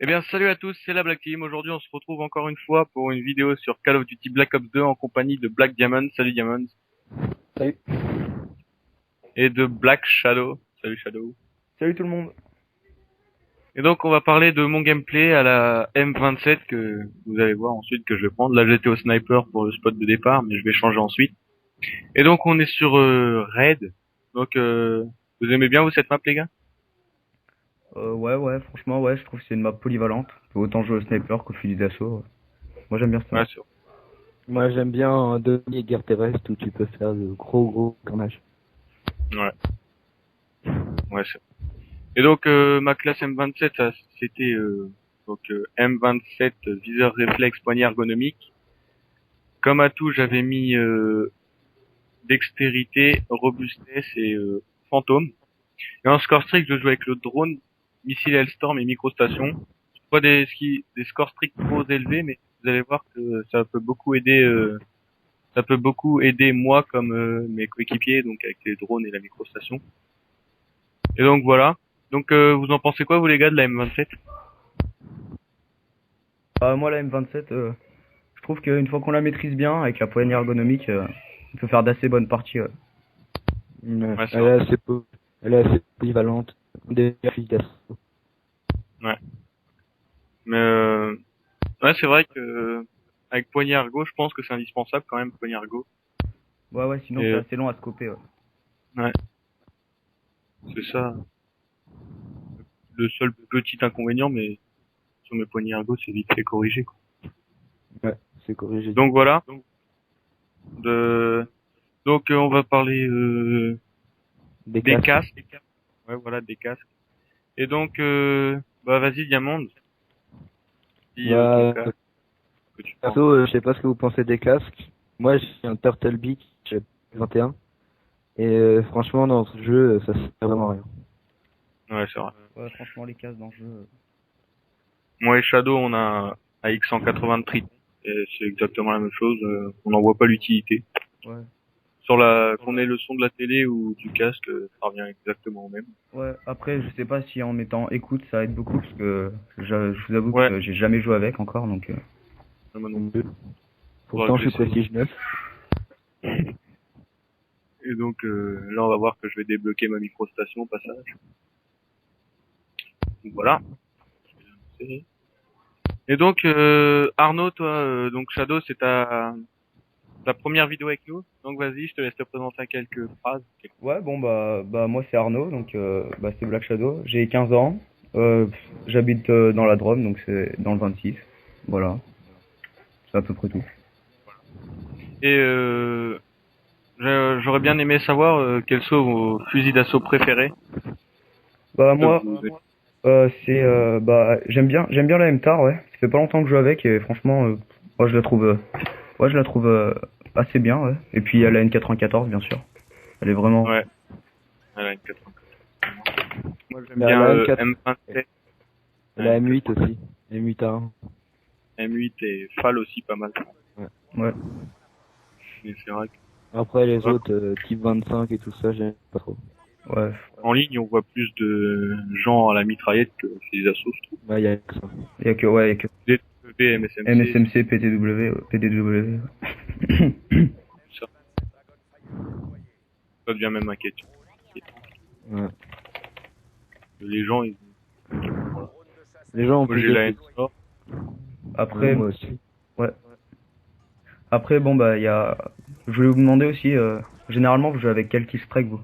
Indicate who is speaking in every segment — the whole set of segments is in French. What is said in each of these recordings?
Speaker 1: Eh bien, salut à tous, c'est la Black Team. Aujourd'hui, on se retrouve encore une fois pour une vidéo sur Call of Duty Black Ops 2 en compagnie de Black Diamond, salut Diamond,
Speaker 2: Salut.
Speaker 1: et de Black Shadow, salut Shadow.
Speaker 2: Salut tout le monde.
Speaker 1: Et donc, on va parler de mon gameplay à la M27 que vous allez voir ensuite que je vais prendre. Là, j'étais au sniper pour le spot de départ, mais je vais changer ensuite. Et donc, on est sur Raid. Donc, vous aimez bien vous cette map, les gars?
Speaker 2: Ouais, franchement, ouais, je trouve que c'est une map polyvalente. On peut autant jouer au sniper qu'au fusil d'assaut. Moi, j'aime bien cette
Speaker 1: Ouais,
Speaker 2: map.
Speaker 1: c'est
Speaker 3: Moi, j'aime bien un demi-guerre terrestre où tu peux faire de gros carnage.
Speaker 1: ouais, ouais, c'est Et donc ma classe M27, c'était M27 viseur réflexe poignée ergonomique. Comme atout, j'avais mis dextérité, robustesse et fantôme. Et en score strict, je joue avec le drone, missile Hellstorm et microstation. C'est pas des scores stricts trop élevés, mais vous allez voir que ça peut beaucoup aider moi comme mes coéquipiers, donc avec les drones et la microstation. Et donc voilà. Donc vous en pensez quoi vous les gars de la M27?
Speaker 2: Moi, la M27, je trouve qu'une fois qu'on la maîtrise bien, avec la poignée ergonomique, on peut faire d'assez bonnes parties.
Speaker 1: Ouais, c'est
Speaker 3: Elle
Speaker 1: vrai.
Speaker 3: est elle est assez polyvalente. Des fusils d'assaut.
Speaker 1: Ouais. Mais ouais, c'est vrai que avec poignée ergo, je pense que c'est indispensable quand même poignée ergo.
Speaker 2: Ouais, sinon
Speaker 1: Et
Speaker 2: c'est assez long à scoper.
Speaker 1: ouais, c'est ça. Le seul petit inconvénient, mais sur mes poignées ergo, c'est vite fait corrigé, quoi.
Speaker 3: Ouais, c'est corrigé.
Speaker 1: Donc voilà. De donc on va parler
Speaker 3: Des
Speaker 1: des
Speaker 3: casques.
Speaker 1: casques. Ouais, voilà, des casques. Et donc bah vas-y Diamond, dis ton
Speaker 3: Bah,
Speaker 1: casque que tu prends.
Speaker 3: perso, je sais pas ce que vous pensez des casques. Moi, j'ai un Turtle Beak, j'ai 21. Et franchement, dans ce jeu, ça sert vraiment à rien.
Speaker 1: Ouais, c'est vrai.
Speaker 2: Ouais, franchement, les cases dans le jeu.
Speaker 1: Moi et Shadow, on a un X180 de Triton. Et c'est exactement la même chose. On n'en voit pas l'utilité.
Speaker 2: Ouais.
Speaker 1: Sur la qu'on ait le son de la télé ou du casque, ça revient exactement au même.
Speaker 2: Ouais, après, je sais pas si en mettant écoute, ça aide beaucoup, parce que je vous avoue
Speaker 1: Ouais,
Speaker 2: que j'ai jamais joué avec encore, donc...
Speaker 1: moi non
Speaker 3: Non
Speaker 1: plus.
Speaker 3: plus.
Speaker 1: Faudra
Speaker 3: Pourtant,
Speaker 1: que
Speaker 3: je suis
Speaker 1: j'essaye.
Speaker 3: prestige 9.
Speaker 1: Et donc là, on va voir que je vais débloquer ma microstation au passage. Donc voilà. Et donc Arnaud, toi, donc Shadow, c'est ta première vidéo avec nous. Donc vas-y, je te laisse te présenter quelques phrases.
Speaker 2: Ouais, bon, moi c'est Arnaud, donc c'est Black Shadow. J'ai 15 ans. J'habite dans la Drôme, donc c'est dans le 26. Voilà, c'est à peu près tout.
Speaker 1: Et j'aurais bien aimé savoir quels sont vos fusils d'assaut préférés.
Speaker 2: Bah
Speaker 1: Ceux que
Speaker 2: moi, j'aime bien la MTAR, ouais. Ça fait pas longtemps que je joue avec et franchement, moi je la trouve assez bien, ouais. Et puis il y a la N94, bien sûr. Elle est vraiment.
Speaker 1: Ouais, voilà, une 94. Moi, j'aime
Speaker 3: La,
Speaker 1: bien
Speaker 3: la M4
Speaker 1: M27.
Speaker 3: et
Speaker 1: Ouais,
Speaker 3: la M8 aussi. M8A1.
Speaker 1: M8 et FAL aussi pas mal.
Speaker 3: Ouais.
Speaker 2: Ouais.
Speaker 1: Mais c'est vrai
Speaker 3: Après, les
Speaker 1: que ouais,
Speaker 3: autres, type 25 et tout ça, j'aime pas trop.
Speaker 2: Ouais.
Speaker 1: en ligne, on voit plus de gens à la mitraillette que chez les assos, je trouve.
Speaker 3: Bah, y a que ça.
Speaker 2: Il y a que
Speaker 1: DW, MSMC,
Speaker 2: MSMC, PTW, PDW.
Speaker 1: ça, ça devient même inquiétant.
Speaker 3: Ouais.
Speaker 1: Les gens, ils...
Speaker 3: Les gens ont
Speaker 1: Moi,
Speaker 3: plus
Speaker 1: j'ai
Speaker 3: de
Speaker 1: la
Speaker 3: fric.
Speaker 1: N-Sport.
Speaker 3: Ouais,
Speaker 2: Après,
Speaker 3: moi aussi.
Speaker 2: ouais. Après, bon, il y a. Je voulais vous demander aussi, généralement, vous jouez avec quel killstreak, vous?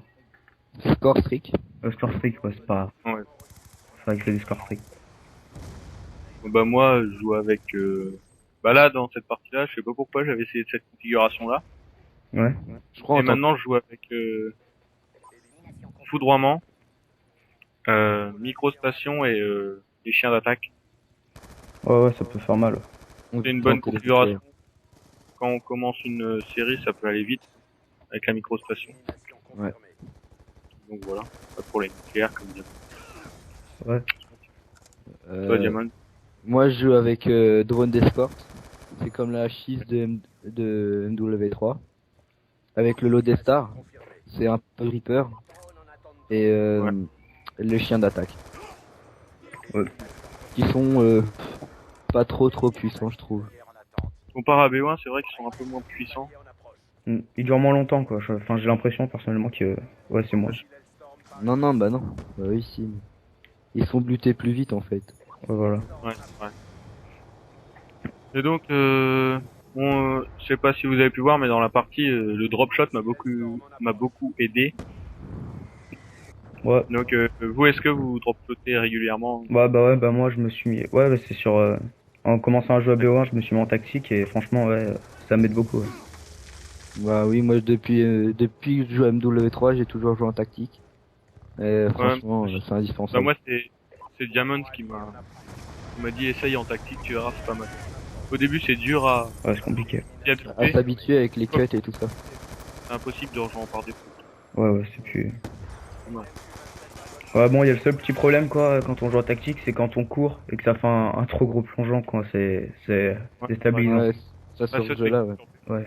Speaker 3: Score strict.
Speaker 2: Score streak, ouais, c'est pas.
Speaker 1: Ouais.
Speaker 2: C'est vrai que c'est des score streak.
Speaker 1: Bah, moi, je joue avec... Bah là, dans cette partie-là, je sais pas pourquoi j'avais essayé cette configuration-là.
Speaker 2: Ouais.
Speaker 3: Je crois
Speaker 1: Et
Speaker 3: en tant
Speaker 1: maintenant, je joue avec foudroiement, microstation et les chiens d'attaque.
Speaker 2: Ouais, ça peut faire mal.
Speaker 3: on
Speaker 1: C'est une bonne
Speaker 3: tente les essais.
Speaker 1: configuration. Quand on commence une série, ça peut aller vite avec la microstation.
Speaker 3: Ouais.
Speaker 1: Donc voilà, pas pour les nucléaires comme dire.
Speaker 2: Ouais.
Speaker 1: Toi,
Speaker 3: Euh,
Speaker 1: Diamond.
Speaker 3: moi, je joue avec drone d'escorte. C'est comme la H6 de MW3. Avec le Lodestar. C'est un peu Reaper. Et
Speaker 1: Ouais.
Speaker 3: le chien d'attaque.
Speaker 2: Ouais.
Speaker 3: qui sont pas trop puissants, je trouve.
Speaker 1: Comparé à B1, c'est vrai qu'ils sont un peu moins puissants.
Speaker 2: Ils durent moins longtemps, quoi. Enfin, j'ai l'impression, personnellement, que... Ouais, c'est moi.
Speaker 3: Non, non, bah non. Bah oui, si. Ils sont butés plus vite, en fait.
Speaker 2: Ouais, voilà.
Speaker 1: Ouais, ouais. Et donc, je sais pas si vous avez pu voir, mais dans la partie, le drop shot m'a beaucoup aidé.
Speaker 2: Ouais.
Speaker 1: Donc, vous, est-ce que vous drop shotez régulièrement?
Speaker 2: Bah ouais, bah moi, je me suis mis... Ouais, bah, c'est sur... En commençant à jouer à BO1, je me suis mis en tactique, et franchement, ouais, ça m'aide beaucoup, ouais.
Speaker 3: Bah oui, moi, depuis que je joue à MW3, j'ai toujours joué en tactique. Et
Speaker 1: Ouais,
Speaker 3: franchement, c'est
Speaker 1: bah
Speaker 3: indispensable.
Speaker 1: moi, c'est Diamonds qui m'a dit essaye en tactique, tu verras, c'est pas mal. Au début, c'est dur
Speaker 2: Ouais, c'est compliqué.
Speaker 1: s'y
Speaker 3: À
Speaker 1: habituer.
Speaker 3: s'habituer avec les cuts et tout ça.
Speaker 1: C'est impossible de rejoindre par défaut.
Speaker 2: Ouais, ouais, c'est plus...
Speaker 1: Ouais.
Speaker 2: Ouais, bon, il y a le seul petit problème, quoi, quand on joue en tactique, c'est quand on court, et que ça fait un trop gros plongeon, quoi. C'est
Speaker 1: Ouais,
Speaker 2: déstabilisant.
Speaker 3: Ouais, ça
Speaker 1: ouais,
Speaker 3: sur
Speaker 1: ça,
Speaker 3: ce jeu-là, ouais.
Speaker 2: Ouais.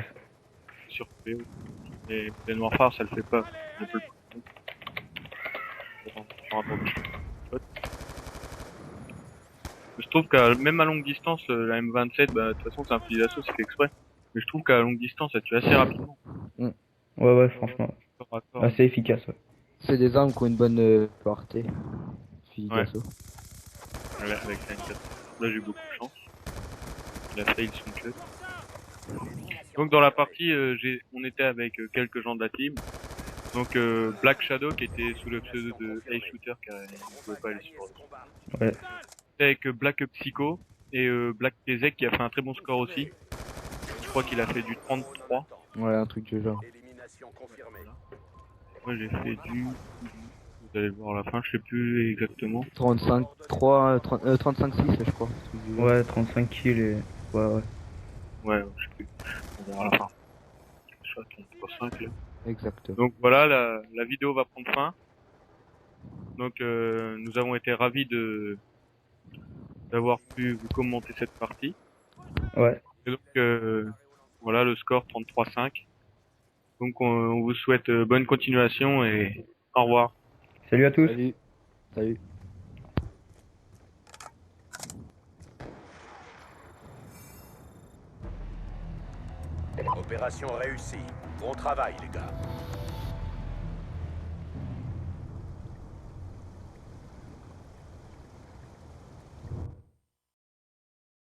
Speaker 1: sur PO. Et les noirs phares, ça le fait pas. Un peu le sur un drop shot. Je trouve qu'à même à longue distance, la M27, bah, de toute façon, c'est un fusil d'assaut, c'est fait exprès. Mais je trouve qu'à longue distance, ça tue assez rapidement.
Speaker 2: Ouais, ouais, franchement.
Speaker 1: Corps à corps.
Speaker 2: Assez efficace, ouais.
Speaker 3: C'est des armes qui ont une bonne portée. Fusil
Speaker 1: Ouais.
Speaker 3: d'assaut.
Speaker 1: Avec la M4. Là, j'ai eu beaucoup de chance. Il a failli son cut. Donc, dans la partie, on était avec quelques gens de la team. Donc, Black Shadow, qui était sous le pseudo de Ace Shooter, car il ne pouvait pas aller sur
Speaker 2: Ouais.
Speaker 1: avec Black Psycho et Black Kezek qui a fait un très bon score aussi. Je crois qu'il a fait du 33.
Speaker 3: Ouais, un truc du genre.
Speaker 1: Moi j'ai fait du... Vous allez le voir à la fin, je sais plus exactement.
Speaker 3: 35, 3, 30, 35, 6, je crois. un truc du genre.
Speaker 2: Ouais, 35 kills et... Ouais, ouais.
Speaker 1: Ouais, je sais plus. On verra à la fin. Je suis à 33,5 là.
Speaker 3: Exactement.
Speaker 1: Donc voilà, la vidéo va prendre fin. Donc nous avons été ravis d'avoir pu vous commenter cette partie.
Speaker 2: Ouais.
Speaker 1: Et donc voilà le score 33,5. Donc on vous souhaite bonne continuation et au revoir.
Speaker 2: Salut à tous.
Speaker 3: Salut. Salut.
Speaker 4: Opération réussie. Bon travail, les gars.